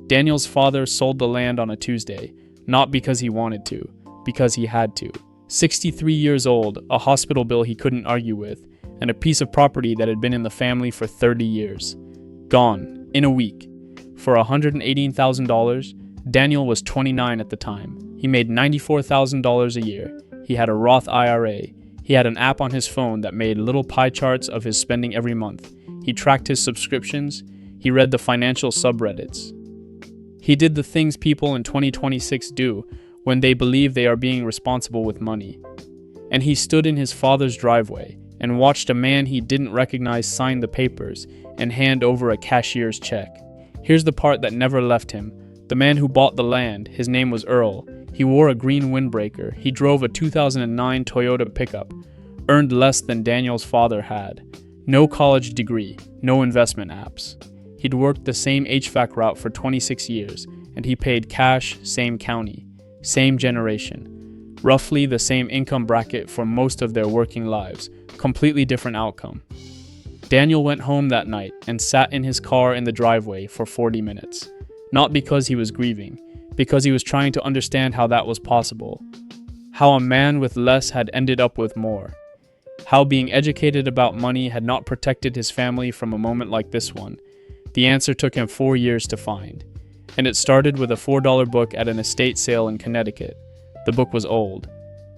Daniel's father sold the land on a Tuesday, not because he wanted to, because he had to. 63 years old, a hospital bill he couldn't argue with, and a piece of property that had been in the family for 30 years. Gone, in a week. For $118,000, Daniel was 29 at the time. He made $94,000 a year. He had a Roth IRA. He had an app on his phone that made little pie charts of his spending every month. He tracked his subscriptions. He read the financial subreddits. He did the things people in 2026 do when they believe they are being responsible with money. And he stood in his father's driveway and watched a man he didn't recognize sign the papers and hand over a cashier's check. Here's the part that never left him. The man who bought the land, his name was Earl. He wore a green windbreaker. He drove a 2009 Toyota pickup, earned less than Daniel's father had. No college degree, no investment apps. He'd worked the same HVAC route for 26 years, and he paid cash, same county, same generation. Roughly the same income bracket for most of their working lives, completely different outcome. Daniel went home that night and sat in his car in the driveway for 40 minutes. Not because he was grieving, because he was trying to understand how that was possible. How a man with less had ended up with more. How being educated about money had not protected his family from a moment like this one. The answer took him 4 years to find. And it started with a $4 book at an estate sale in Connecticut. The book was old,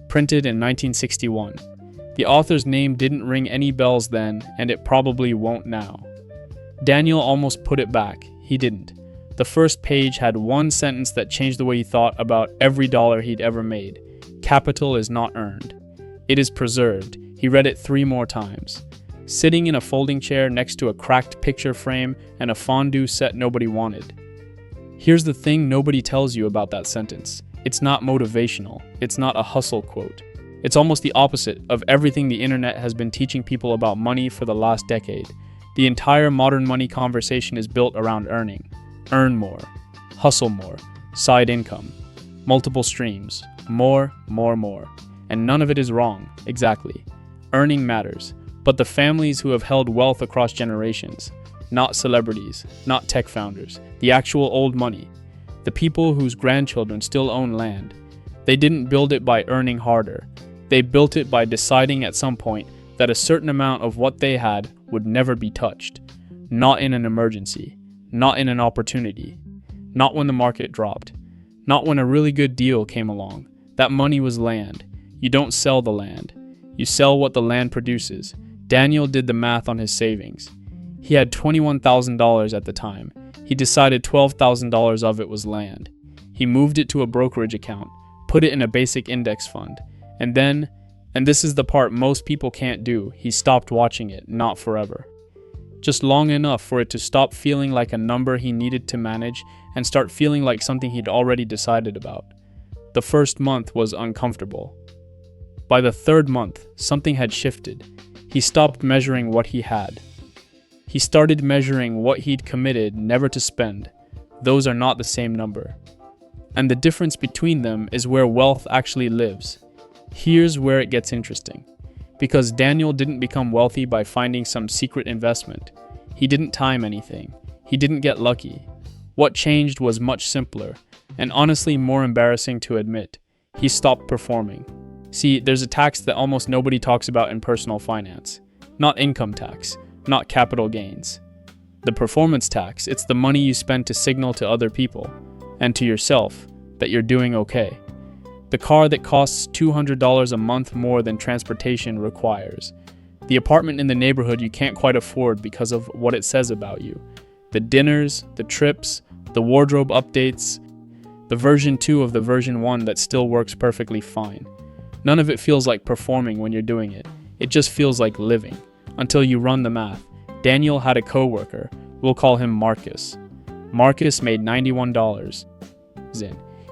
printed in 1961. The author's name didn't ring any bells then, and it probably won't now. Daniel almost put it back. He didn't. The first page had one sentence that changed the way he thought about every dollar he'd ever made. Capital is not earned. It is preserved. He read it 3 more times. Sitting in a folding chair next to a cracked picture frame and a fondue set nobody wanted. Here's the thing nobody tells you about that sentence. It's not motivational. It's not a hustle quote. It's almost the opposite of everything the internet has been teaching people about money for the last decade. The entire modern money conversation is built around earning. Earn more. Hustle more. Side income. Multiple streams. More. And none of it is wrong, exactly. Earning matters, but the families who have held wealth across generations, not celebrities, not tech founders, the actual old money, the people whose grandchildren still own land, they didn't build it by earning harder. They built it by deciding at some point that a certain amount of what they had would never be touched. Not in an emergency, not in an opportunity, not when the market dropped, not when a really good deal came along. That money was land. You don't sell the land. You sell what the land produces. Daniel did the math on his savings. He had $21,000 at the time. He decided $12,000 of it was land. He moved it to a brokerage account, put it in a basic index fund, and then, and this is the part most people can't do, he stopped watching it, not forever. Just long enough for it to stop feeling like a number he needed to manage and start feeling like something he'd already decided about. The first month was uncomfortable. By the 3rd month, something had shifted. He stopped measuring what he had. He started measuring what he'd committed never to spend. Those are not the same number. And the difference between them is where wealth actually lives. Here's where it gets interesting. Because Daniel didn't become wealthy by finding some secret investment. He didn't time anything. He didn't get lucky. What changed was much simpler, and honestly more embarrassing to admit. He stopped performing. See, there's a tax that almost nobody talks about in personal finance. Not income tax, not capital gains. The performance tax, it's the money you spend to signal to other people, and to yourself, that you're doing okay. The car that costs $200 a month more than transportation requires. The apartment in the neighborhood you can't quite afford because of what it says about you. The dinners, the trips, the wardrobe updates, the version 2 of the version 1 that still works perfectly fine. None of it feels like performing when you're doing it. It just feels like living. Until you run the math. Daniel had a coworker. We'll call him Marcus. Marcus made $91.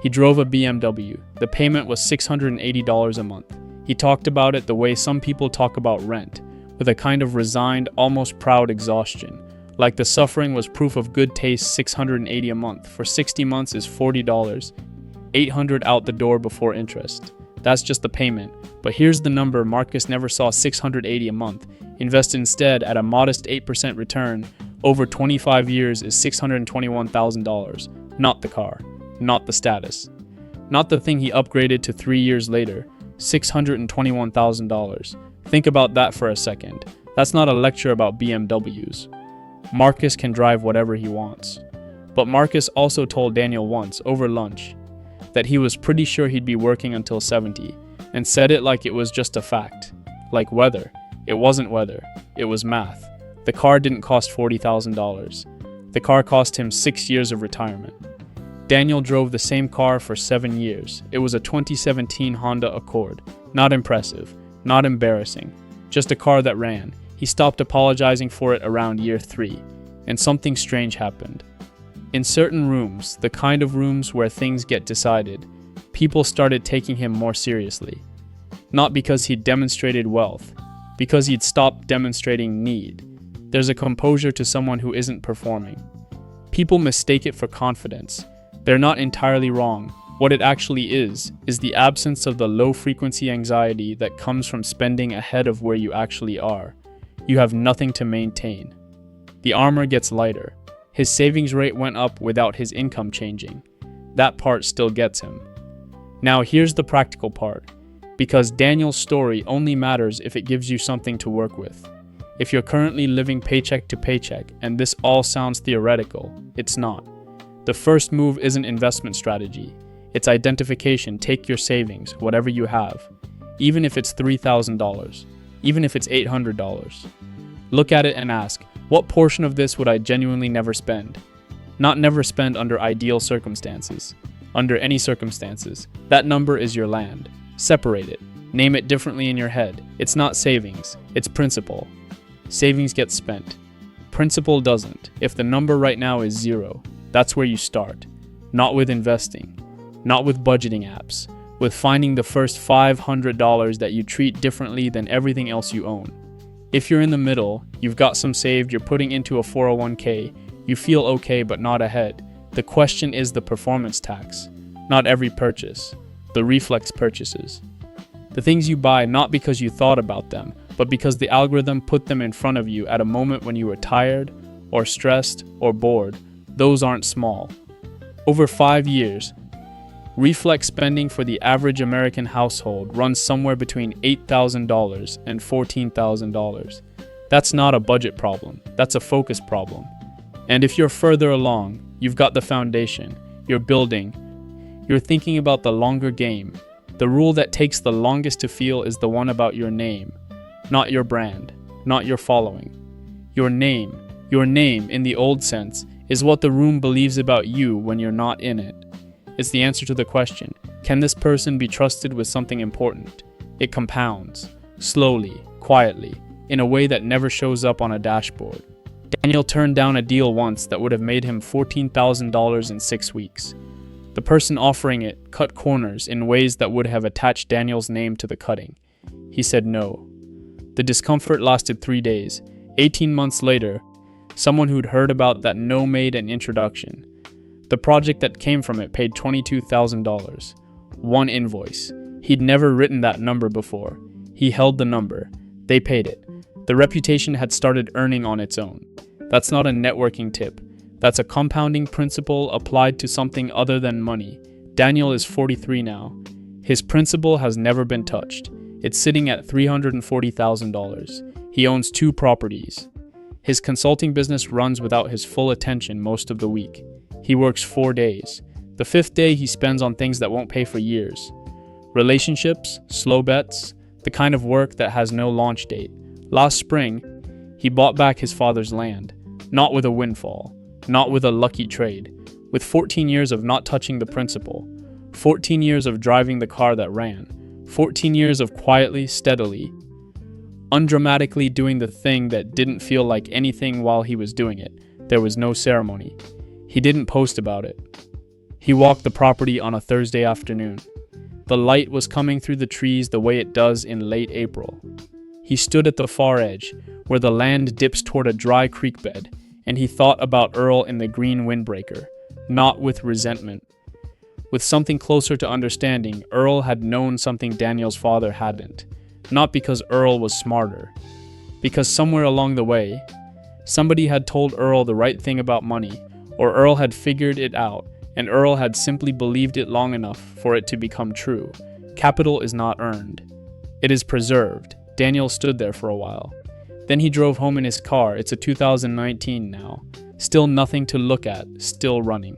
He drove a BMW. The payment was $680 a month. He talked about it the way some people talk about rent, with a kind of resigned, almost proud exhaustion. Like the suffering was proof of good taste. $680 a month. For 60 months is $40. $800 out the door before interest. That's just the payment. But here's the number Marcus never saw: $680 a month. Invest instead at a modest 8% return over 25 years is $621,000. not the car, not the status, not the thing he upgraded to 3 years later, $621,000. Think about that for a second. That's not a lecture about BMWs. Marcus can drive whatever he wants. But Marcus also told Daniel once, over lunch, that he was pretty sure he'd be working until 70, and said it like it was just a fact. Like weather. It wasn't weather. It was math. The car didn't cost $40,000. The car cost him 6 years of retirement. Daniel drove the same car for 7 years. It was a 2017 Honda Accord. Not impressive. Not embarrassing. Just a car that ran. He stopped apologizing for it around year 3. And something strange happened. In certain rooms, the kind of rooms where things get decided, people started taking him more seriously. Not because he'd demonstrated wealth, because he'd stopped demonstrating need. There's a composure to someone who isn't performing. People mistake it for confidence. They're not entirely wrong. What it actually is the absence of the low-frequency anxiety that comes from spending ahead of where you actually are. You have nothing to maintain. The armor gets lighter. His savings rate went up without his income changing. That part still gets him. Now here's the practical part. Because Daniel's story only matters if it gives you something to work with. If you're currently living paycheck to paycheck and this all sounds theoretical, it's not. The first move isn't investment strategy. It's identification. Take your savings, whatever you have. Even if it's $3,000. Even if it's $800. Look at it and ask, what portion of this would I genuinely never spend? Not never spend under ideal circumstances. Under any circumstances. That number is your land. Separate it. Name it differently in your head. It's not savings. It's principal. Savings gets spent. Principal doesn't. If the number right now is 0, that's where you start. Not with investing. Not with budgeting apps. With finding the first $500 that you treat differently than everything else you own. If you're in the middle, you've got some saved, you're putting into a 401k, you feel okay but not ahead. The question is the performance tax. Not every purchase. The reflex purchases. The things you buy not because you thought about them, but because the algorithm put them in front of you at a moment when you were tired, or stressed, or bored. Those aren't small. Over 5 years, reflex spending for the average American household runs somewhere between $8,000 and $14,000. That's not a budget problem, that's a focus problem. And if you're further along, you've got the foundation, you're building, you're thinking about the longer game. The rule that takes the longest to feel is the one about your name, not your brand, not your following. Your name in the old sense, is what the room believes about you when you're not in it. It's the answer to the question, can this person be trusted with something important? It compounds, slowly, quietly, in a way that never shows up on a dashboard. Daniel turned down a deal once that would have made him $14,000 in 6 weeks. The person offering it cut corners in ways that would have attached Daniel's name to the cutting. He said no. The discomfort lasted 3 days. 18 months later, someone who'd heard about that no made an introduction. The project that came from it paid $22,000. One invoice. He'd never written that number before. He held the number. They paid it. The reputation had started earning on its own. That's not a networking tip. That's a compounding principle applied to something other than money. Daniel is 43 now. His principal has never been touched. It's sitting at $340,000. He owns 2 properties. His consulting business runs without his full attention most of the week. He works 4 days. The 5th day he spends on things that won't pay for years. Relationships, slow bets, the kind of work that has no launch date. Last spring, he bought back his father's land. Not with a windfall. Not with a lucky trade. With 14 years of not touching the principal. 14 years of driving the car that ran. 14 years of quietly, steadily, undramatically doing the thing that didn't feel like anything while he was doing it. There was no ceremony. He didn't post about it. He walked the property on a Thursday afternoon. The light was coming through the trees the way it does in late April. He stood at the far edge, where the land dips toward a dry creek bed, and he thought about Earl in the green windbreaker, not with resentment. With something closer to understanding, Earl had known something Daniel's father hadn't. Not because Earl was smarter. Because somewhere along the way, somebody had told Earl the right thing about money, or Earl had figured it out and Earl had simply believed it long enough for it to become true. Capital is not earned. It is preserved. Daniel stood there for a while. Then he drove home in his car. It's a 2019 now. Still nothing to look at, still running.